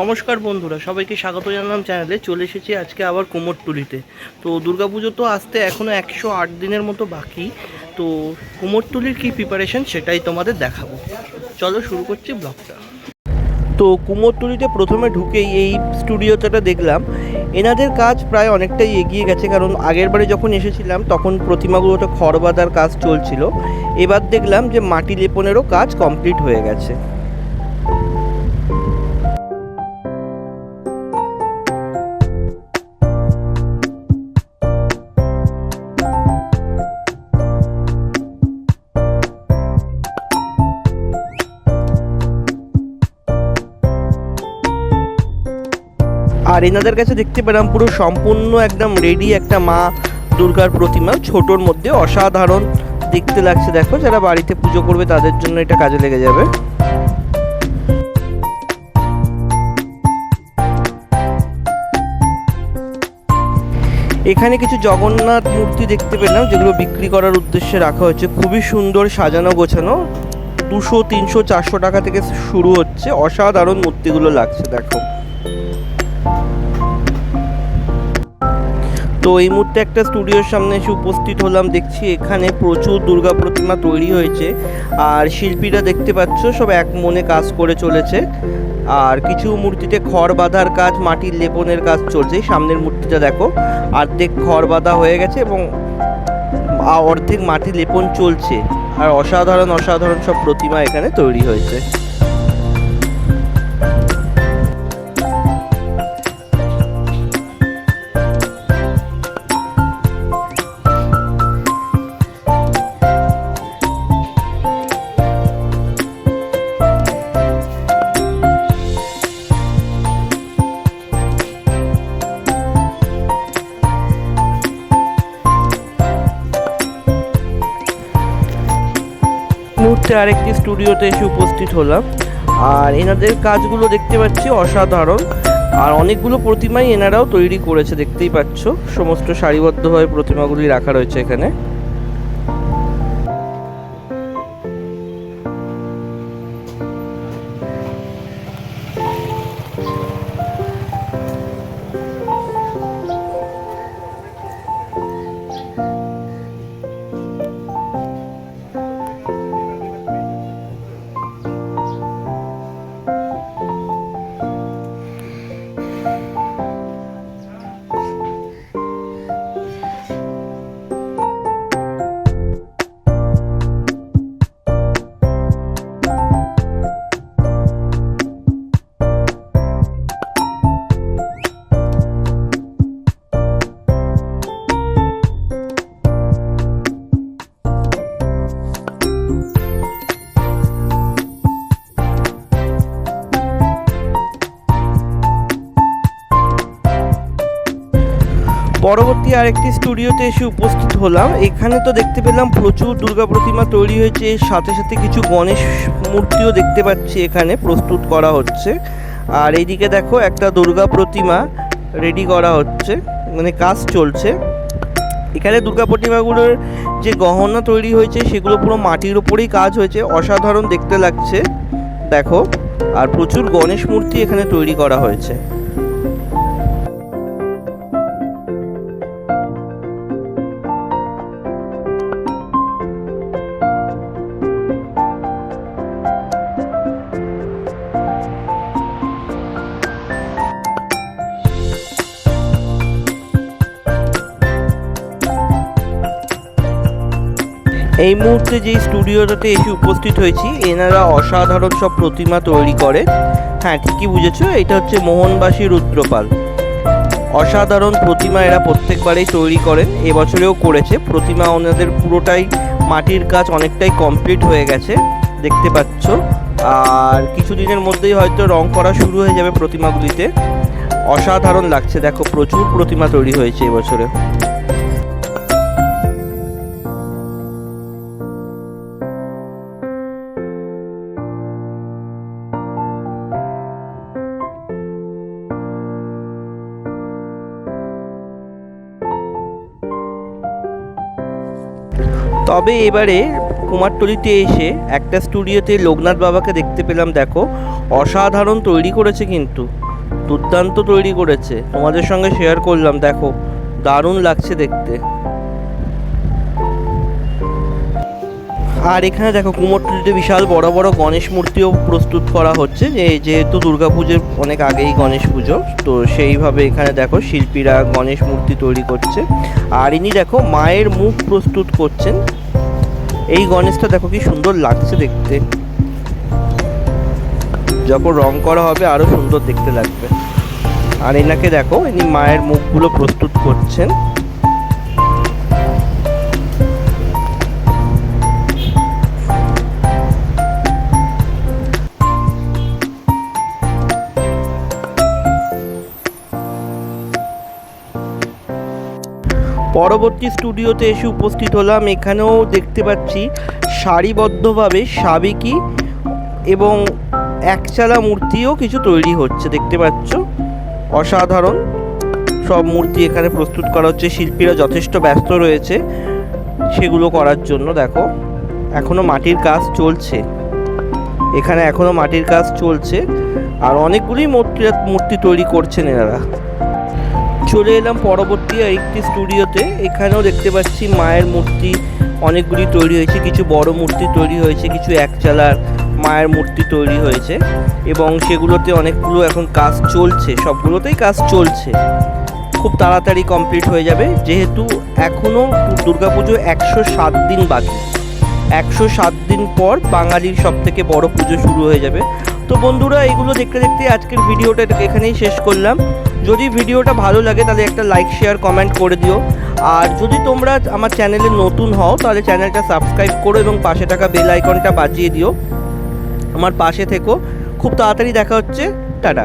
নমস্কার বন্ধুরা, সবাইকে স্বাগত জানালাম চ্যানেলে। চলে এসেছি আজকে আবার কুমোরটুলিতে। তো দুর্গাপুজো তো আসতে এখনও 108 দিনের মতো বাকি। তো কুমোরটুলির কী প্রিপারেশন সেটাই তোমাদের দেখাবো। চলো শুরু করছি ব্লগটা। তো কুমোরটুলিতে প্রথমে ঢুকেই এই স্টুডিওটা দেখলাম। এনাদের কাজ প্রায় অনেকটাই এগিয়ে গেছে, কারণ আগের বারে যখন এসেছিলাম তখন প্রতিমাগুলোতে খড় বাঁধার কাজ চলছিল। এবার দেখলাম যে মাটি লেপনেরও কাজ কমপ্লিট হয়ে গেছে। আর এনাদের কাছে দেখতে পেলাম পুরো সম্পূর্ণ একদম রেডি একটা মা দুর্গার প্রতিমা, ছোটোর মধ্যে অসাধারণ দেখতে লাগছে। দেখো, যারা বাড়িতে পুজো করবে তাদের জন্য এটা কাজে লেগে যাবে। এখানে কিছু জগন্নাথ মূর্তি দেখতে পেলাম, যেগুলো বিক্রি করার উদ্দেশ্যে রাখা হয়েছে। খুবই সুন্দর সাজানো গোছানো, 200, 300, 400 টাকা থেকে শুরু হচ্ছে। অসাধারণ মূর্তিগুলো লাগছে দেখো। তো এই মুহূর্তে একটা স্টুডিওর সামনে এসে উপস্থিত হলাম। দেখছি এখানে প্রচুর দুর্গা প্রতিমা তৈরি হয়েছে, আর শিল্পীরা দেখতে পাচ্ছ সব এক মনে কাজ করে চলেছে। আর কিছু মূর্তিতে খড় বাঁধার কাজ, মাটির লেপনের কাজ চলছে। সামনের মূর্তিটা দেখো, অর্ধেক খড় বাঁধা হয়ে গেছে এবং অর্ধেক মাটির লেপন চলছে। আর অসাধারণ অসাধারণ সব প্রতিমা এখানে তৈরি হয়েছে। মুহূর্তে আরেকটি স্টুডিওতে এসে উপস্থিত হলাম। আর এনাদের কাজগুলো দেখতে পাচ্ছি অসাধারণ। আর অনেকগুলো প্রতিমাই এনারাও তৈরি করেছে, দেখতেই পাচ্ছ। সমস্ত সারিবদ্ধভাবে প্রতিমাগুলি রাখা রয়েছে এখানে। পরবর্তী আরেকটি স্টুডিওতে এসে উপস্থিত হলাম। এখানে তো দেখতে পেলাম প্রচুর দুর্গা প্রতিমা তৈরি হয়েছে, এর সাথে সাথে কিছু গণেশ মূর্তিও দেখতে পাচ্ছি এখানে প্রস্তুত করা হচ্ছে। আর এইদিকে দেখো একটা দুর্গা প্রতিমা রেডি করা হচ্ছে, মানে কাজ চলছে। এখানে দুর্গা প্রতিমাগুলোর যে গহনা তৈরি হয়েছে সেগুলো পুরো মাটির ওপরেই কাজ হয়েছে, অসাধারণ দেখতে লাগছে দেখো। আর প্রচুর গণেশ মূর্তি এখানে তৈরি করা হয়েছে। এই মুহূর্তে যেই স্টুডিওটাতে এসে উপস্থিত হয়েছি, এনারা অসাধারণ সব প্রতিমা তৈরি করে। হ্যাঁ, ঠিকই বুঝেছো, এটা হচ্ছে মোহনবাসী রুদ্রপাল। অসাধারণ প্রতিমা এরা প্রত্যেকবারেই তৈরি করেন, এবছরেও করেছে। প্রতিমা ওনাদের পুরোটাই মাটির কাজ অনেকটাই কমপ্লিট হয়ে গেছে, দেখতে পাচ্ছ। আর কিছুদিনের মধ্যেই হয়তো রং করা শুরু হয়ে যাবে প্রতিমাগুলিতে। অসাধারণ লাগছে দেখো, প্রচুর প্রতিমা তৈরি হয়েছে এবছরে। তবে এবারে কুমারটুলিতে এসে একটা স্টুডিওতে লোকনাথ বাবাকে দেখতে পেলাম। দেখো, অসাধারণ তৈরি করেছে কিন্তু। দুর্দান্ত তৈরি করেছে, তোমাদের সঙ্গে শেয়ার করলাম। দেখো দারুণ লাগছে দেখতে। আর এখানে দেখো কুমোরটুলিতে বিশাল বড় বড় গণেশ মূর্তিও প্রস্তুত করা হচ্ছে, যেহেতু দুর্গাপুজোর অনেক আগেই গণেশ পুজো, তো সেইভাবে এখানে দেখো শিল্পীরা গণেশ মূর্তি তৈরি করছে। আর ইনি দেখো মায়ের মুখ প্রস্তুত করছেন। এই গণেশটা দেখো কি সুন্দর লাগছে দেখতে, যখন রং করা হবে আরো সুন্দর দেখতে লাগবে। আর এনাকে দেখো ইনি মায়ের মুখগুলো প্রস্তুত করছেন। পরবর্তী স্টুডিওতে এসে উপস্থিত হলাম। এখানেও দেখতে পাচ্ছি সারিবদ্ধভাবে সাবেকি এবং একচালা মূর্তিও কিছু তৈরি হচ্ছে, দেখতে পাচ্ছ। অসাধারণ সব মূর্তি এখানে প্রস্তুত করা হচ্ছে। শিল্পীরা যথেষ্ট ব্যস্ত রয়েছে সেগুলো করার জন্য। দেখো এখনো মাটির কাজ চলছে, এখানে এখনো মাটির কাজ চলছে। আর অনেকগুলি মূর্তি তৈরি করছেন এনারা। চলে এলাম পরবর্তী আরেকটি স্টুডিওতে। এখানেও দেখতে পাচ্ছি মায়ের মূর্তি অনেকগুলি তৈরি হয়েছে, কিছু বড় মূর্তি তৈরি হয়েছে, কিছু একচালার মায়ের মূর্তি তৈরি হয়েছে এবং সেগুলোতে অনেকগুলো এখন কাজ চলছে, সবগুলোতেই কাজ চলছে। খুব তাড়াতাড়ি কমপ্লিট হয়ে যাবে, যেহেতু এখনও দুর্গাপুজো 107 দিন বাকি। 107 দিন পর বাঙালির সবথেকে বড় পুজো শুরু হয়ে যাবে। তো বন্ধুরা, এগুলো দেখতে দেখতে আজকের ভিডিওটা এখানেই শেষ করলাম। যদি ভিডিওটা ভালো লাগে তাহলে একটা লাইক শেয়ার কমেন্ট করে দিও। আর যদি তোমরা আমার চ্যানেলে নতুন হও তাহলে চ্যানেলটা সাবস্ক্রাইব করো এবং পাশে থাকা বেল আইকনটা বাজিয়ে দিও। আমার পাশে থেকো। খুব তাড়াতাড়ি দেখা হচ্ছে। টাটা।